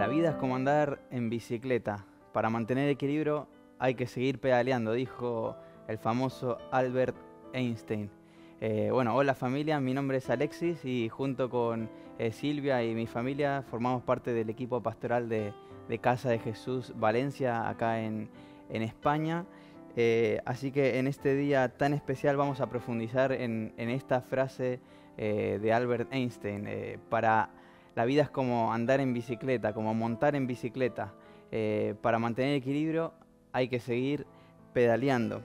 La vida es como andar en bicicleta. Para mantener equilibrio hay que seguir pedaleando, dijo el famoso Albert Einstein. Hola familia, mi nombre es Alexis y junto con Silvia y mi familia formamos parte del equipo pastoral de Casa de Jesús Valencia, acá en España. Así que en este día tan especial vamos a profundizar en esta frase de Albert Einstein. La vida es como andar en bicicleta, como montar en bicicleta. Para mantener equilibrio hay que seguir pedaleando.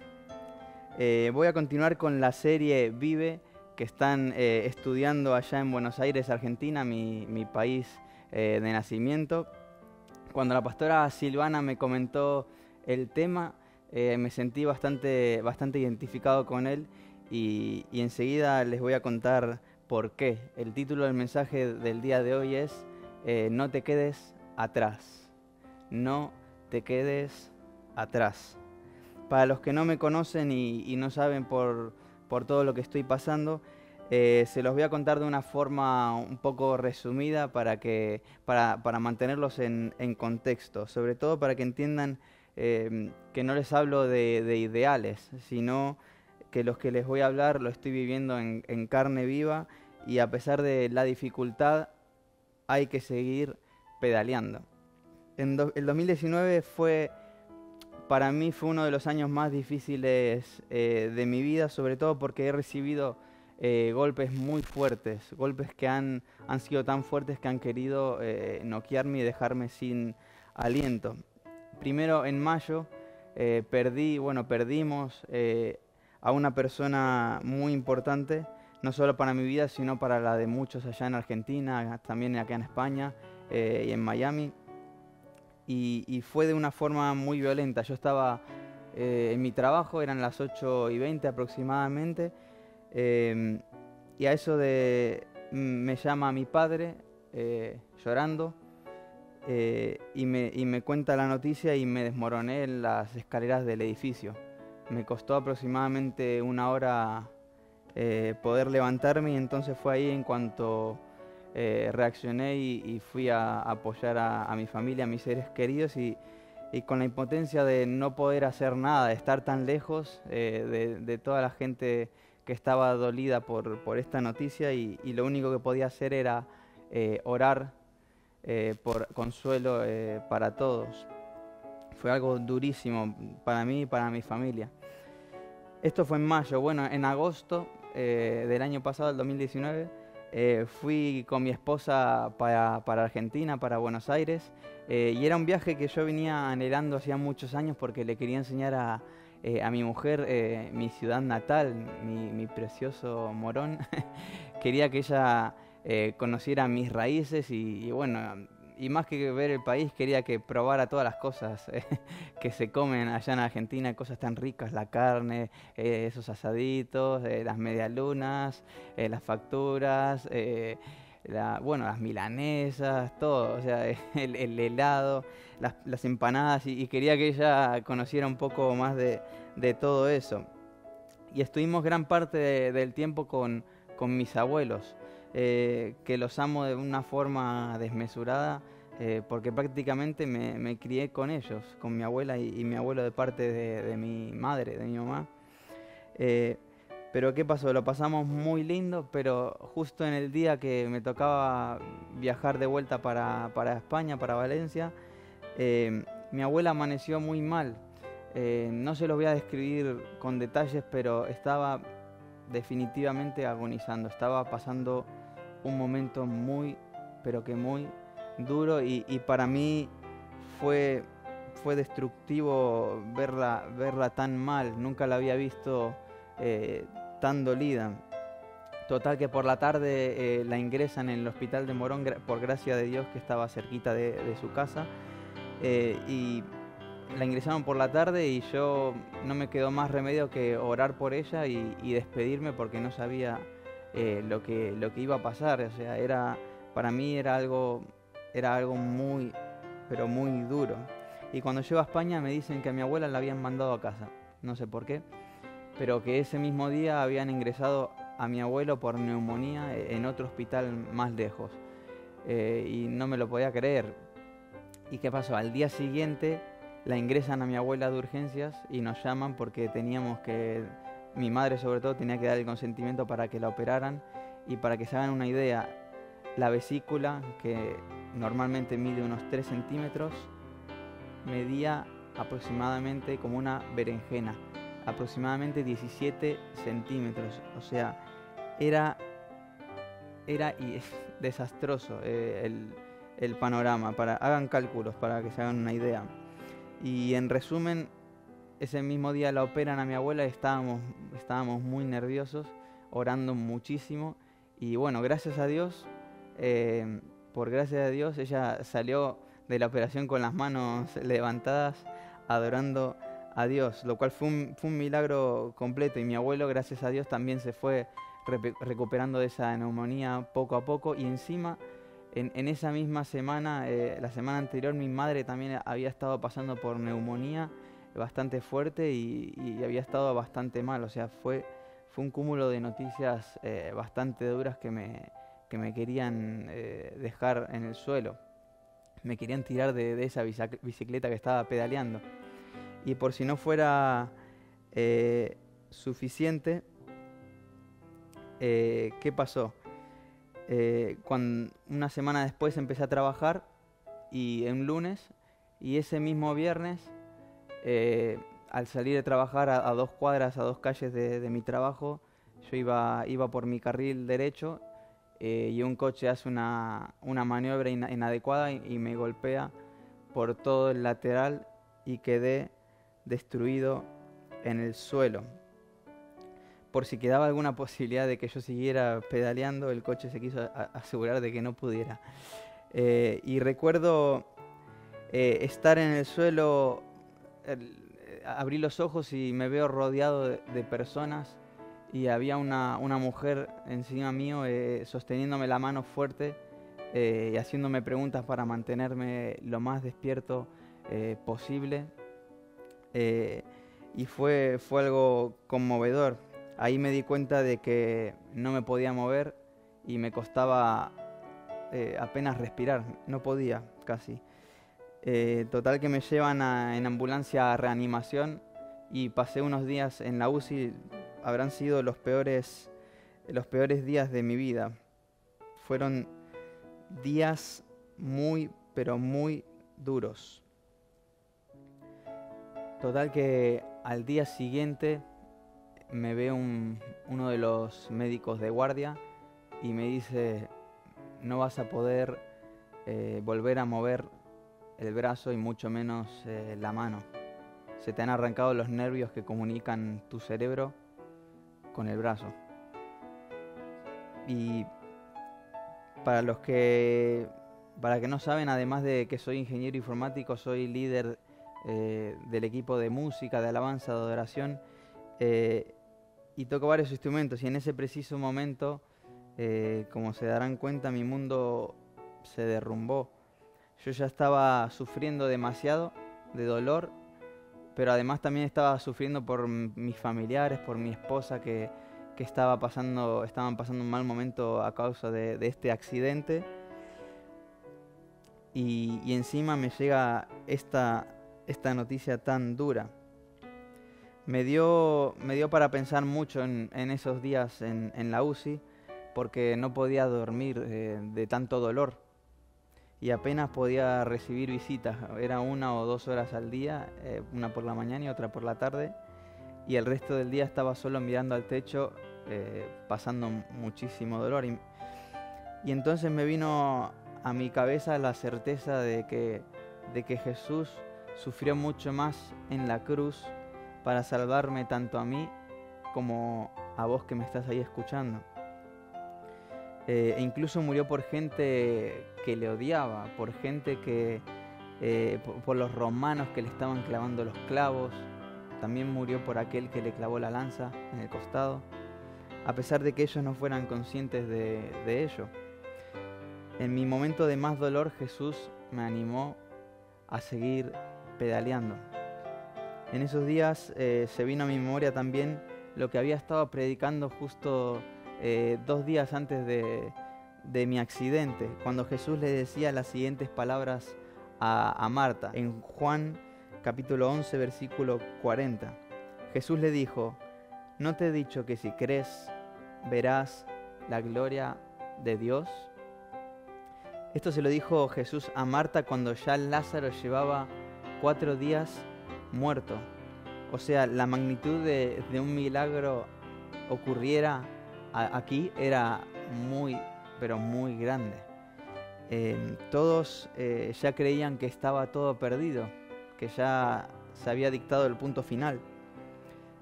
Voy a continuar con la serie Vive, que están estudiando allá en Buenos Aires, Argentina, mi país de nacimiento. Cuando la pastora Silvana me comentó el tema, me sentí bastante identificado con él y enseguida les voy a contar por qué. El título del mensaje del día de hoy es No te quedes atrás. No te quedes atrás. Para los que no me conocen y no saben por todo lo que estoy pasando, se los voy a contar de una forma un poco resumida para mantenerlos en contexto, sobre todo para que entiendan que no les hablo de ideales, sino que los que les voy a hablar lo estoy viviendo en carne viva y a pesar de la dificultad hay que seguir pedaleando. El 2019 para mí fue uno de los años más difíciles de mi vida, sobre todo porque he recibido golpes muy fuertes, golpes que han sido tan fuertes que han querido noquearme y dejarme sin aliento. Primero en mayo perdimos a una persona muy importante, no solo para mi vida, sino para la de muchos allá en Argentina, también acá en España y en Miami. Y fue de una forma muy violenta. Yo estaba en mi trabajo, eran las 8:20 aproximadamente, y a eso me llama mi padre llorando y me cuenta la noticia y me desmoroné en las escaleras del edificio. Me costó aproximadamente una hora poder levantarme y entonces fue ahí en cuanto reaccioné y fui a apoyar a mi familia, a mis seres queridos y con la impotencia de no poder hacer nada, de estar tan lejos de toda la gente que estaba dolida por esta noticia y lo único que podía hacer era orar por consuelo para todos. Fue algo durísimo para mí y para mi familia. Esto fue en mayo. Bueno, en agosto del año pasado, el 2019, fui con mi esposa para Argentina, para Buenos Aires, y era un viaje que yo venía anhelando hacía muchos años porque le quería enseñar a mi mujer mi ciudad natal, mi precioso Morón. Quería que ella conociera mis raíces y más que ver el país, quería que probara todas las cosas que se comen allá en Argentina, cosas tan ricas, la carne, esos asaditos, las medialunas, las facturas, las milanesas, todo, o sea, el helado, las empanadas, y quería que ella conociera un poco más de todo eso. Y estuvimos gran parte del tiempo con mis abuelos, que los amo de una forma desmesurada, porque prácticamente me crié con ellos, con mi abuela y mi abuelo de parte de mi madre, de mi mamá. Pero ¿qué pasó? Lo pasamos muy lindo, pero justo en el día que me tocaba viajar de vuelta para España, para Valencia, mi abuela amaneció muy mal. No se los voy a describir con detalles, pero estaba definitivamente agonizando, estaba pasando un momento muy, pero que muy duro y para mí fue destructivo verla tan mal, nunca la había visto tan dolida. Total que por la tarde la ingresan en el hospital de Morón, por gracia de Dios que estaba cerquita de su casa, y la ingresaron por la tarde y yo no me quedó más remedio que orar por ella y despedirme porque no sabía lo que iba a pasar. O sea, para mí era algo muy, pero muy duro. Y cuando llego a España me dicen que a mi abuela la habían mandado a casa, no sé por qué, pero que ese mismo día habían ingresado a mi abuelo por neumonía en otro hospital más lejos. Y no me lo podía creer. ¿Y qué pasó? Al día siguiente la ingresan a mi abuela de urgencias y nos llaman porque teníamos que, mi madre sobre todo, tenía que dar el consentimiento para que la operaran. Y para que se hagan una idea, la vesícula, que normalmente mide unos 3 centímetros, medía aproximadamente como una berenjena, aproximadamente 17 centímetros. O sea, era desastroso el panorama. Hagan cálculos para que se hagan una idea. Y en resumen, ese mismo día la operan a mi abuela y estábamos muy nerviosos, orando muchísimo. Y bueno, gracias a Dios, por gracias a Dios, ella salió de la operación con las manos levantadas, adorando a Dios, lo cual fue un milagro completo. Y mi abuelo, gracias a Dios, también se fue recuperando de esa neumonía poco a poco. Y encima, en esa misma semana, la semana anterior, mi madre también había estado pasando por neumonía bastante fuerte y había estado bastante mal. O sea, fue un cúmulo de noticias bastante duras que me querían dejar en el suelo. Me querían tirar de esa bicicleta que estaba pedaleando. Y por si no fuera suficiente, ¿qué pasó? Una semana después empecé a trabajar y un lunes, y ese mismo viernes, al salir de trabajar a 2 cuadras, a 2 calles de mi trabajo, yo iba por mi carril derecho y un coche hace una maniobra inadecuada y me golpea por todo el lateral y quedé destruido en el suelo. Por si quedaba alguna posibilidad de que yo siguiera pedaleando, el coche se quiso asegurar de que no pudiera. Y recuerdo estar en el suelo, abrí los ojos y me veo rodeado de personas, y había una mujer encima mío sosteniéndome la mano fuerte y haciéndome preguntas para mantenerme lo más despierto posible. Y fue algo conmovedor. Ahí me di cuenta de que no me podía mover y me costaba apenas respirar, no podía casi. Total que me llevan en ambulancia a reanimación y pasé unos días en la UCI. Habrán sido los peores días de mi vida. Fueron días muy, pero muy duros. Total que al día siguiente me ve uno de los médicos de guardia y me dice: no vas a poder volver a mover el brazo y mucho menos la mano. Se te han arrancado los nervios que comunican tu cerebro con el brazo. Y para que no saben, además de que soy ingeniero informático, soy líder del equipo de música, de alabanza, de adoración, y toco varios instrumentos. Y en ese preciso momento, como se darán cuenta, mi mundo se derrumbó. Yo ya estaba sufriendo demasiado de dolor, pero además también estaba sufriendo por mis familiares, por mi esposa que estaban pasando un mal momento a causa de este accidente. Y encima me llega esta noticia tan dura. Me dio para pensar mucho en esos días en la UCI, porque no podía dormir de tanto dolor. Y apenas podía recibir visitas. Era 1 o 2 horas al día, una por la mañana y otra por la tarde. Y el resto del día estaba solo mirando al techo, pasando muchísimo dolor. Y entonces me vino a mi cabeza la certeza de que Jesús sufrió mucho más en la cruz para salvarme tanto a mí como a vos que me estás ahí escuchando. E incluso murió por gente que le odiaba, por gente por los romanos que le estaban clavando los clavos. También murió por aquel que le clavó la lanza en el costado, a pesar de que ellos no fueran conscientes de ello. En mi momento de más dolor, Jesús me animó a seguir pedaleando. En esos días se vino a mi memoria también lo que había estado predicando justo 2 días antes de mi accidente, cuando Jesús le decía las siguientes palabras a Marta. En Juan capítulo 11, versículo 40, Jesús le dijo: ¿no te he dicho que si crees verás la gloria de Dios? Esto se lo dijo Jesús a Marta cuando ya Lázaro llevaba 4 días muerto. O sea, la magnitud de un milagro ocurriera aquí era muy, pero muy grande. Todos ya creían que estaba todo perdido, que ya se había dictado el punto final.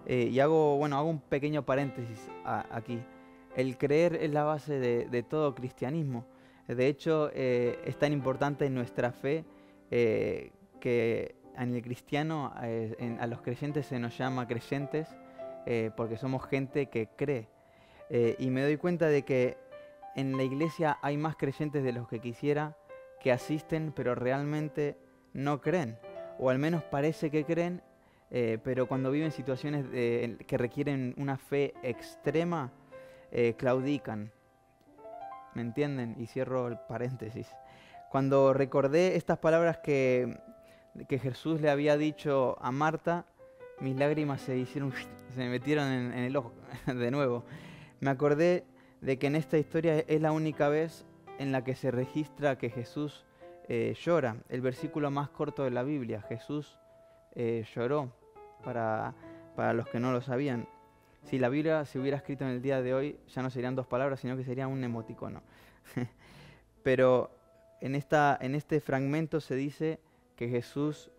Y hago un pequeño paréntesis aquí. El creer es la base de todo cristianismo. De hecho, es tan importante en nuestra fe que en el cristiano, a los creyentes se nos llama creyentes porque somos gente que cree. Y me doy cuenta de que en la iglesia hay más creyentes de los que quisiera que asisten, pero realmente no creen. O al menos parece que creen, pero cuando viven situaciones que requieren una fe extrema, claudican. ¿Me entienden? Y cierro el paréntesis. Cuando recordé estas palabras que Jesús le había dicho a Marta, mis lágrimas se me metieron en el ojo de nuevo. Me acordé de que en esta historia es la única vez en la que se registra que Jesús llora. El versículo más corto de la Biblia, Jesús lloró, para los que no lo sabían. Si la Biblia se hubiera escrito en el día de hoy, ya no serían 2 palabras, sino que sería un emoticono. Pero en este fragmento se dice que Jesús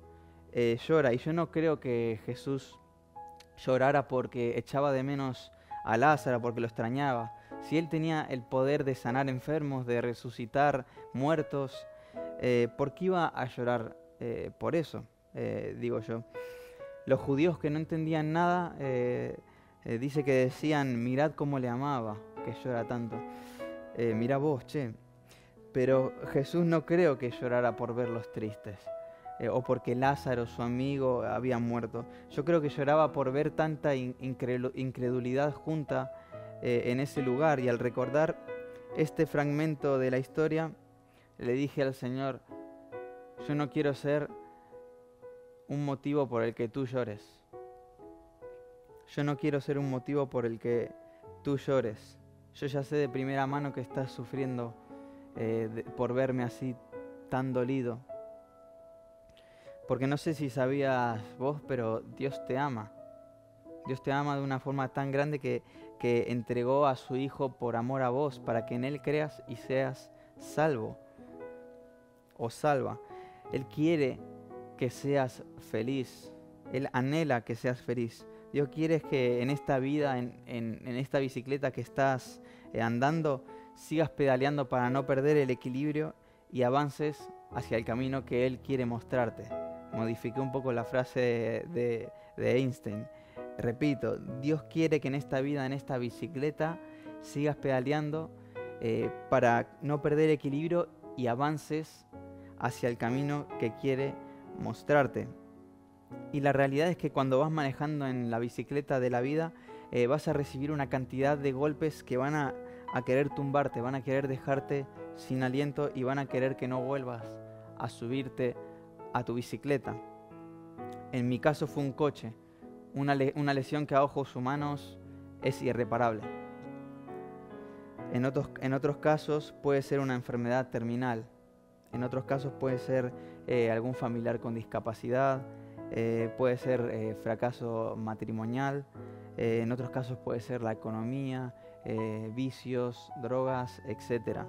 llora. Y yo no creo que Jesús llorara porque echaba de menos a Lázaro, porque lo extrañaba. Si él tenía el poder de sanar enfermos, de resucitar muertos, ¿por qué iba a llorar por eso? Digo yo. Los judíos que no entendían nada, dice que decían: mirad cómo le amaba, que llora tanto. Mirá vos, che. Pero Jesús no creo que llorara por verlos tristes, o porque Lázaro, su amigo, había muerto. Yo creo que lloraba por ver tanta incredulidad junta en ese lugar. Y al recordar este fragmento de la historia, le dije al Señor: yo no quiero ser un motivo por el que tú llores. Yo no quiero ser un motivo por el que tú llores. Yo ya sé de primera mano que estás sufriendo por verme así tan dolido. Porque no sé si sabías vos, pero Dios te ama. Dios te ama de una forma tan grande que entregó a su Hijo por amor a vos, para que en Él creas y seas salvo o salva. Él quiere que seas feliz. Él anhela que seas feliz. Dios quiere que en esta vida, en esta bicicleta que estás andando, sigas pedaleando para no perder el equilibrio y avances hacia el camino que Él quiere mostrarte. Modifiqué un poco la frase de Einstein. Repito, Dios quiere que en esta vida, en esta bicicleta, sigas pedaleando para no perder equilibrio y avances hacia el camino que quiere mostrarte. Y la realidad es que cuando vas manejando en la bicicleta de la vida, vas a recibir una cantidad de golpes que van a querer tumbarte, van a querer dejarte sin aliento y van a querer que no vuelvas a subirte a tu bicicleta. En mi caso fue un coche, una lesión que a ojos humanos es irreparable. En otros casos puede ser una enfermedad terminal. En otros casos puede ser algún familiar con discapacidad, puede ser fracaso matrimonial, en otros casos puede ser la economía, vicios, drogas, etc.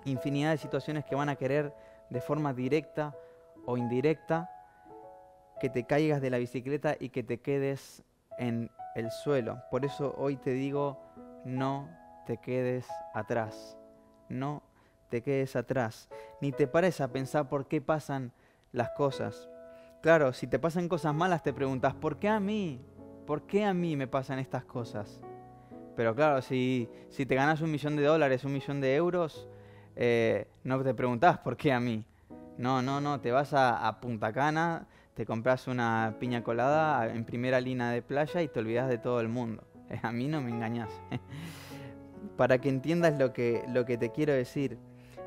Infinidad de situaciones que van a querer de forma directa o indirecta que te caigas de la bicicleta y que te quedes en el suelo. Por eso hoy te digo: no te quedes atrás. No te quedes atrás. Ni te pares a pensar por qué pasan las cosas. Claro, si te pasan cosas malas te preguntas: ¿por qué a mí? ¿Por qué a mí me pasan estas cosas? Pero claro, si te ganas $1 millón, $1 millón, no te preguntás ¿por qué a mí? No, te vas a Punta Cana, te compras una piña colada en primera línea de playa y te olvidas de todo el mundo. A mí no me engañás. Para que entiendas lo que te quiero decir.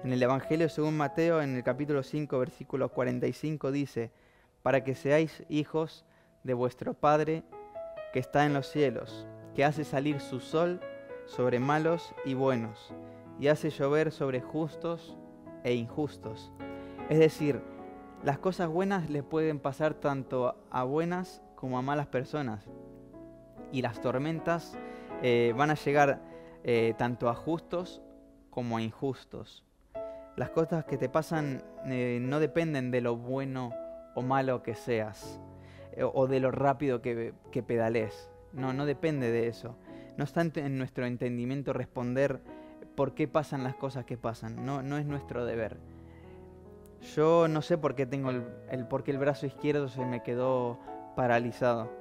En el Evangelio según Mateo, en el capítulo 5, versículo 45, dice: para que seáis hijos de vuestro Padre que está en los cielos, que hace salir su sol sobre malos y buenos, y hace llover sobre justos e injustos. Es decir, las cosas buenas le pueden pasar tanto a buenas como a malas personas, y las tormentas van a llegar tanto a justos como a injustos. Las cosas que te pasan no dependen de lo bueno o malo que seas, o de lo rápido que pedalees. No depende de eso. No está en nuestro entendimiento responder por qué pasan las cosas que pasan. No es nuestro deber. Yo no sé por qué tengo por qué el brazo izquierdo se me quedó paralizado.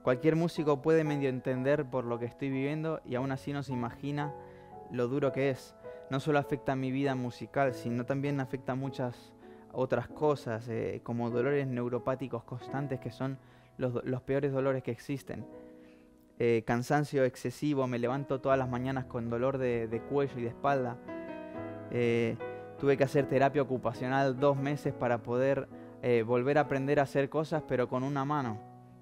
Cualquier músico puede medio entender por lo que estoy viviendo y aún así no se imagina lo duro que es. No solo afecta a mi vida musical, sino también afecta a muchas otras cosas, como dolores neuropáticos constantes, que son los peores dolores que existen. Cansancio excesivo, me levanto todas las mañanas con dolor de cuello y de espalda. Tuve que hacer terapia ocupacional 2 meses para poder volver a aprender a hacer cosas, pero con una mano.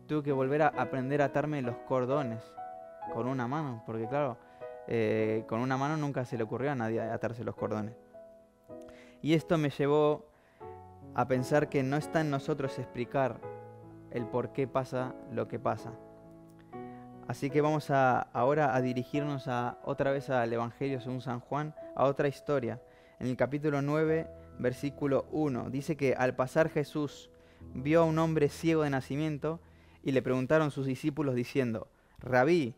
Tuve que volver a aprender a atarme los cordones con una mano, porque claro, con una mano nunca se le ocurrió a nadie atarse los cordones. Y esto me llevó a pensar que no está en nosotros explicar el por qué pasa lo que pasa. Así que vamos ahora a dirigirnos otra vez al Evangelio según San Juan, a otra historia. En el capítulo 9, versículo 1, dice que al pasar Jesús vio a un hombre ciego de nacimiento y le preguntaron sus discípulos diciendo: Rabí,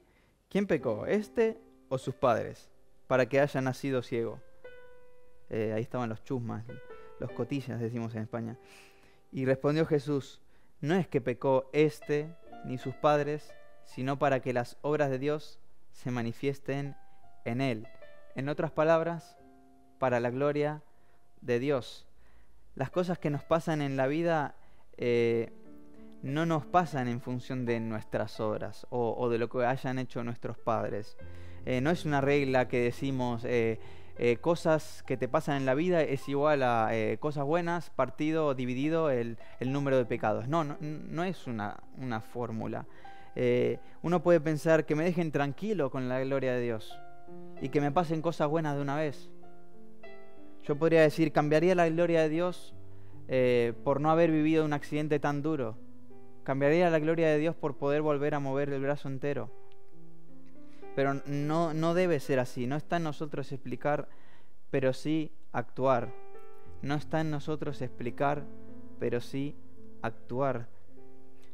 ¿quién pecó, este o sus padres, para que haya nacido ciego? Ahí estaban los chusmas, los cotillas decimos en España. Y respondió Jesús: no es que pecó este ni sus padres, sino para que las obras de Dios se manifiesten en él. En otras palabras, para la gloria de Dios. Las cosas que nos pasan en la vida no nos pasan en función de nuestras obras o de lo que hayan hecho nuestros padres. No es una regla que decimos cosas que te pasan en la vida es igual a cosas buenas partido dividido el número de pecados. No es una fórmula. Uno puede pensar que me dejen tranquilo con la gloria de Dios y que me pasen cosas buenas de una vez. Yo podría decir, cambiaría la gloria de Dios por no haber vivido un accidente tan duro. Cambiaría la gloria de Dios por poder volver a mover el brazo entero. Pero no debe ser así. No está en nosotros explicar, pero sí actuar. No está en nosotros explicar, pero sí actuar.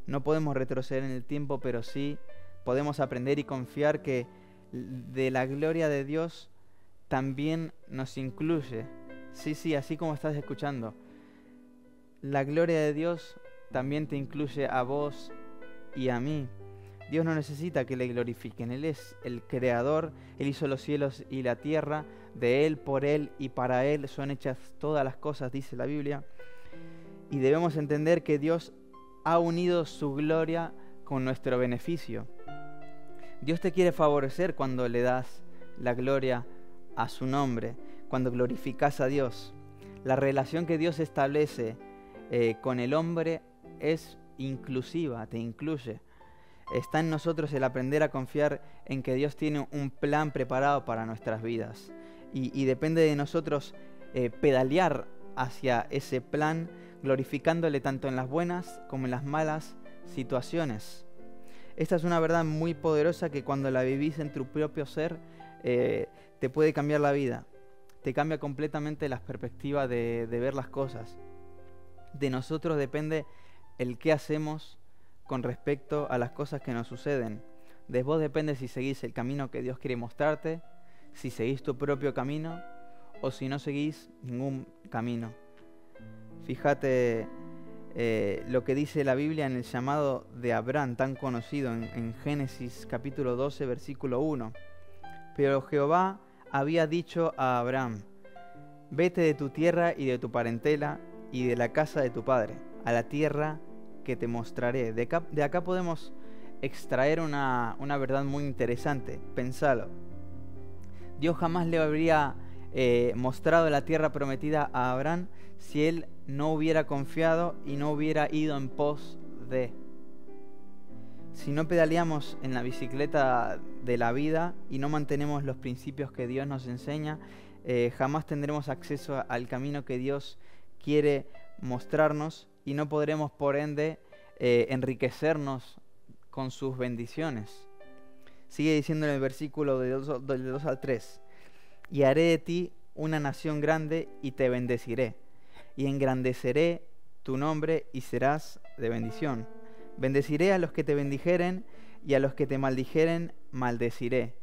No podemos retroceder en el tiempo, pero sí podemos aprender y confiar que de la gloria de Dios también nos incluye. Sí, así como estás escuchando. La gloria de Dios también te incluye a vos y a mí. Dios no necesita que le glorifiquen. Él es el creador. Él hizo los cielos y la tierra. De Él, por Él y para Él son hechas todas las cosas, dice la Biblia. Y debemos entender que Dios ha unido su gloria con nuestro beneficio. Dios te quiere favorecer cuando le das la gloria a su nombre, cuando glorificas a Dios. La relación que Dios establece con el hombre es inclusiva, te incluye. Está en nosotros el aprender a confiar en que Dios tiene un plan preparado para nuestras vidas. Y depende de nosotros pedalear hacia ese plan, glorificándole tanto en las buenas como en las malas situaciones. Esta es una verdad muy poderosa que cuando la vivís en tu propio ser, te puede cambiar la vida. Te cambia completamente la perspectiva de ver las cosas. De nosotros depende el qué hacemos con respecto a las cosas que nos suceden. De vos depende si seguís el camino que Dios quiere mostrarte, si seguís tu propio camino o si no seguís ningún camino. Fíjate lo que dice la Biblia en el llamado de Abraham, tan conocido en Génesis capítulo 12, versículo 1. Pero Jehová había dicho a Abraham: vete de tu tierra y de tu parentela y de la casa de tu padre, a la tierra que te mostraré. De acá podemos extraer una verdad muy interesante. Pensalo. Dios jamás le habría mostrado la tierra prometida a Abraham si él no hubiera confiado y no hubiera ido en pos de. Si no pedaleamos en la bicicleta de la vida y no mantenemos los principios que Dios nos enseña, jamás tendremos acceso al camino que Dios quiere mostrarnos y no podremos, por ende, enriquecernos con sus bendiciones. Sigue diciendo en el versículo del 2 al 3: y haré de ti una nación grande y te bendeciré, y engrandeceré tu nombre y serás de bendición. Bendeciré a los que te bendijeren, y a los que te maldijeren maldeciré.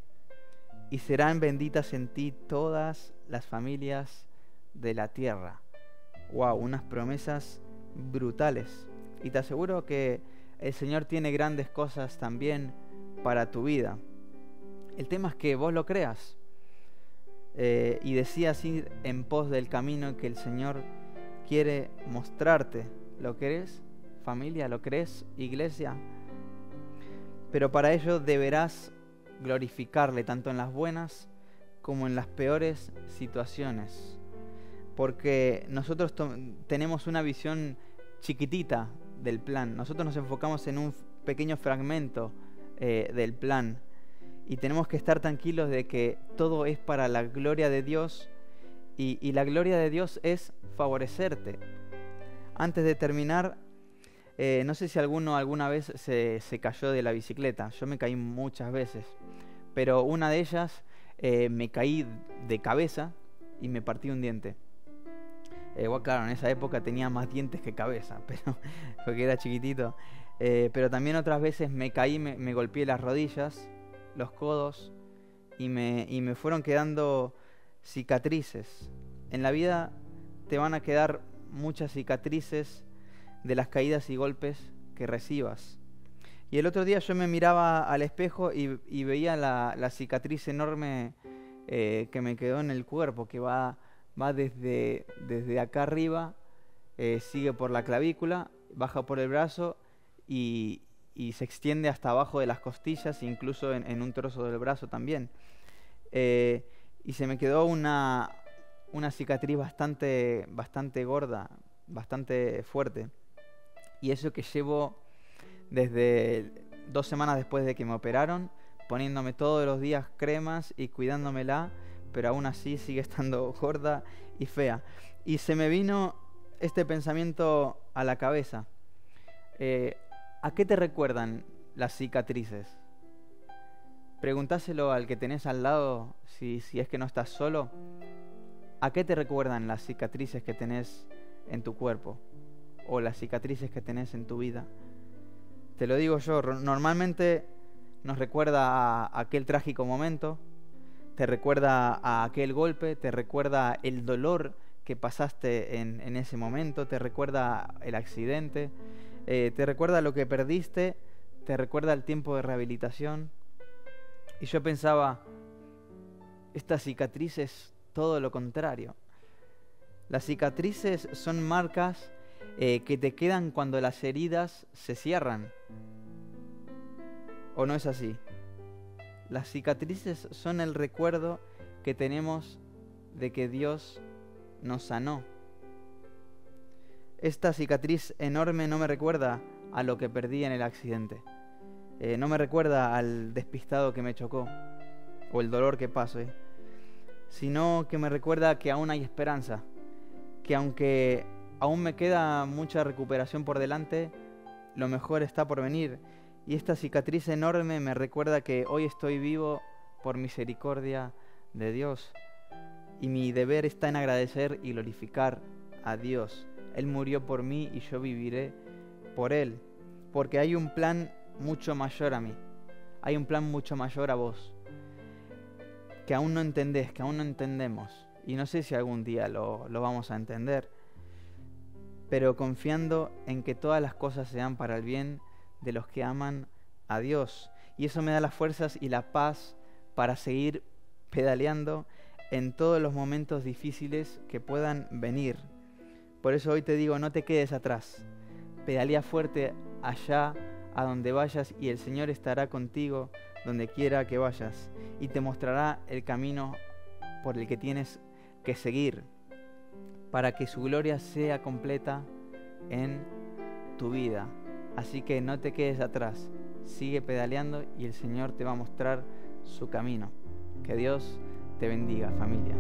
Y serán benditas en ti todas las familias de la tierra. Wow, unas promesas brutales. Y te aseguro que el Señor tiene grandes cosas también para tu vida. El tema es que vos lo creas. Y decidas ir en pos del camino que el Señor quiere mostrarte. ¿Lo crees, familia? ¿Lo crees, iglesia? Pero para ello deberás glorificarle tanto en las buenas como en las peores situaciones. Porque nosotros tenemos una visión chiquitita del plan. Nosotros nos enfocamos en un pequeño fragmento del plan. Y tenemos que estar tranquilos de que todo es para la gloria de Dios. Y la gloria de Dios es favorecerte. Antes de terminar, no sé si alguno alguna vez se cayó de la bicicleta. Yo me caí muchas veces. Pero una de ellas me caí de cabeza y me partí un diente. Bueno, claro, en esa época tenía más dientes que cabeza, pero porque era chiquitito. Pero también otras veces me caí, me golpeé las rodillas, los codos y me fueron quedando cicatrices. En la vida te van a quedar muchas cicatrices de las caídas y golpes que recibas. Y el otro día yo me miraba al espejo y veía la cicatriz enorme que me quedó en el cuerpo, que va desde acá arriba, sigue por la clavícula, baja por el brazo y se extiende hasta abajo de las costillas, incluso en un trozo del brazo también. Y se me quedó una cicatriz bastante gorda, bastante fuerte. Y eso que llevo desde 2 semanas después de que me operaron, poniéndome todos los días cremas y cuidándomela, pero aún así sigue estando gorda y fea. Y se me vino este pensamiento a la cabeza. ¿A qué te recuerdan las cicatrices? Preguntáselo al que tenés al lado, si es que no estás solo. ¿A qué te recuerdan las cicatrices que tenés en tu cuerpo? O las cicatrices que tenés en tu vida. Te lo digo yo, normalmente nos recuerda a aquel trágico momento, te recuerda a aquel golpe, te recuerda el dolor que pasaste en ese momento, te recuerda el accidente, te recuerda lo que perdiste, te recuerda el tiempo de rehabilitación. Y yo pensaba, estas cicatrices, todo lo contrario. Las cicatrices son marcas que te quedan cuando las heridas se cierran. ¿O no es así? Las cicatrices son el recuerdo que tenemos de que Dios nos sanó. Esta cicatriz enorme no me recuerda a lo que perdí en el accidente. No me recuerda al despistado que me chocó o el dolor que pasé, sino que me recuerda que aún hay esperanza, que aunque aún me queda mucha recuperación por delante, lo mejor está por venir. Y esta cicatriz enorme me recuerda que hoy estoy vivo por misericordia de Dios. Y mi deber está en agradecer y glorificar a Dios. Él murió por mí y yo viviré por Él. Porque hay un plan mucho mayor a mí. Hay un plan mucho mayor a vos. Que aún no entendés, que aún no entendemos. Y no sé si algún día lo vamos a entender. Pero confiando en que todas las cosas se dan para el bien de los que aman a Dios. Y eso me da las fuerzas y la paz para seguir pedaleando en todos los momentos difíciles que puedan venir. Por eso hoy te digo, no te quedes atrás. Pedalea fuerte allá a donde vayas y el Señor estará contigo donde quiera que vayas y te mostrará el camino por el que tienes que seguir para que su gloria sea completa en tu vida. Así que no te quedes atrás, sigue pedaleando y el Señor te va a mostrar su camino. Que Dios te bendiga, familia.